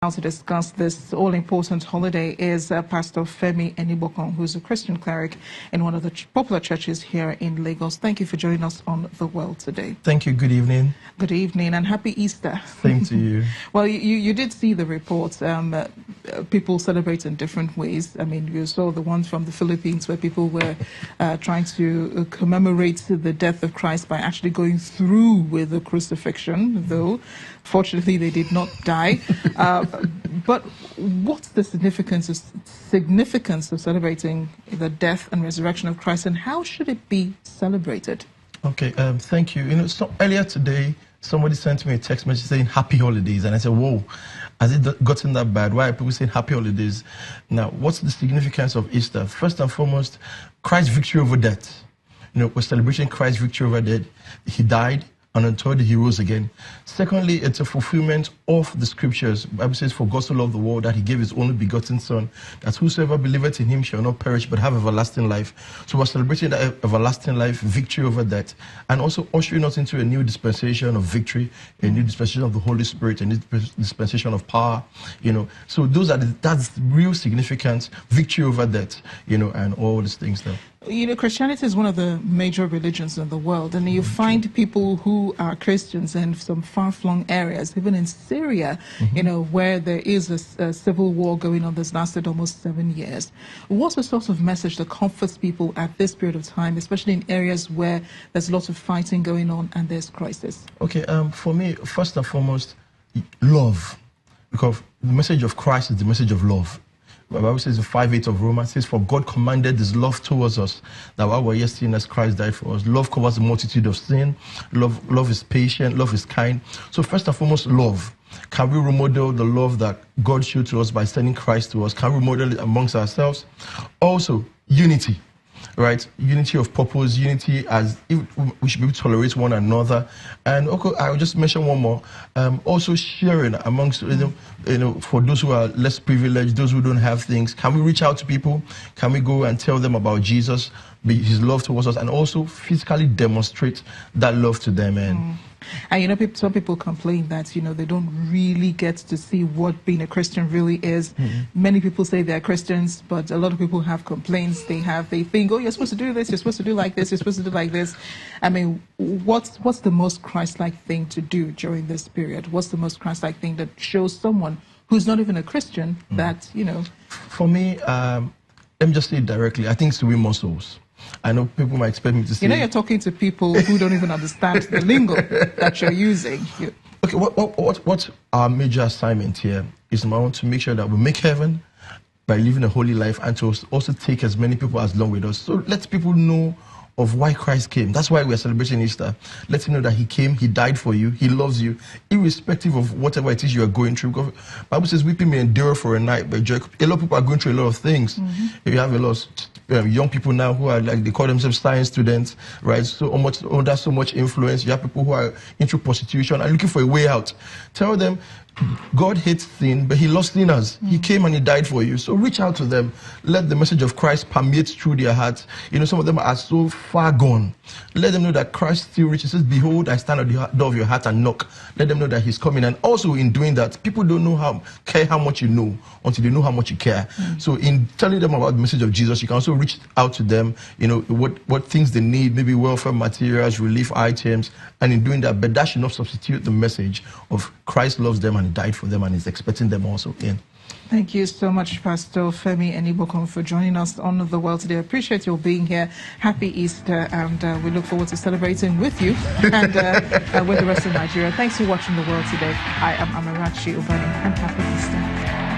To discuss this all-important holiday is Pastor Femi ENIGBOKAN, who's a Christian cleric in one of the popular churches here in Lagos. Thank you for joining us on The World today. Thank you. Good evening. Good evening and happy Easter. Same to you. Well, you did see the reports. People celebrate in different ways. I mean, you saw the ones from the Philippines where people were trying to commemorate the death of Christ by actually going through with the crucifixion, though fortunately they did not die. But what's the significance of celebrating the death and resurrection of Christ, and how should it be celebrated? Okay, thank you. So earlier today, somebody sent me a text message saying happy holidays, and I said, whoa, has it gotten that bad? Why are people saying happy holidays? Now, what's the significance of Easter? First and foremost, Christ's victory over death. We're celebrating Christ's victory over death. He died, and on third he rose again. Secondly, it's a fulfillment of the scriptures. The Bible says, for God so loved the world that he gave his only begotten son, that whosoever believeth in him shall not perish but have everlasting life. So we're celebrating that everlasting life, victory over death, and also ushering us into a new dispensation of victory, a new dispensation of the Holy Spirit, a new dispensation of power. So that's real significance, victory over death, and all these things there. Christianity is one of the major religions in the world, and you find people who are Christians in some far-flung areas, even in Syria, where there is a civil war going on that's lasted almost 7 years. What's the sort of message that comforts people at this period of time, especially in areas where there's lots of fighting going on and there's crisis? Okay, for me, first and foremost, love, because the message of Christ is the message of love. The Bible says in 5:8 of Romans, says, for God commanded his love towards us, that while we're yet sinners, Christ died for us. Love covers the multitude of sin. Love is patient. Love is kind. So first and foremost, love. Can we remodel the love that God showed to us by sending Christ to us? Can we remodel it amongst ourselves? Also, unity. Right, unity of purpose, unity as if we should be able to tolerate one another, and okay, I'll just mention one more. Also sharing amongst for those who are less privileged, those who don't have things. Can we reach out to people? Can we go and tell them about Jesus, his love towards us, and also physically demonstrate that love to them? And some people complain that they don't really get to see what being a Christian really is. Many people say they're Christians, but a lot of people have complaints. They think, oh, you're supposed to do this, you're supposed to do like this, you're supposed to do like this. I mean, what's the most Christ-like thing to do during this period? What's the most Christ-like thing that shows someone who's not even a Christian that For me, let me just say it directly. I think it's to win more souls. I know people might expect me to say... you're talking to people who don't even understand the lingo that you're using. Okay, what's our major assignment here is to make sure that we make heaven by living a holy life, and to also take as many people as long with us. So let people know of why Christ came. That's why we're celebrating Easter. Let him know that he came, he died for you, he loves you, irrespective of whatever it is you are going through. Because the Bible says weeping may endure for a night, but joy. A lot of people are going through a lot of things. You have a lot of young people now who are they call themselves science students, right? So under so much influence. You have people who are into prostitution and looking for a way out. Tell them, God hates sin, but he loves sinners. He came and he died for you. So reach out to them. Let the message of Christ permeate through their hearts. Some of them are so far gone. Let them know that Christ still reaches. He says, behold, I stand at the door of your heart and knock. Let them know that he's coming. And also in doing that, people don't care how much you know until they know how much you care. So in telling them about the message of Jesus, you can also reach out to them, what things they need, maybe welfare materials, relief items. And in doing that, but that should not substitute the message of Christ loves them and died for them and is expecting them also in. Thank you so much, Pastor Femi ENIGBOKAN, for joining us on The World today. I appreciate your being here. Happy Easter, and we look forward to celebrating with you and with the rest of Nigeria. Thanks for watching The World today. I am Amarachi Ubani, and happy Easter.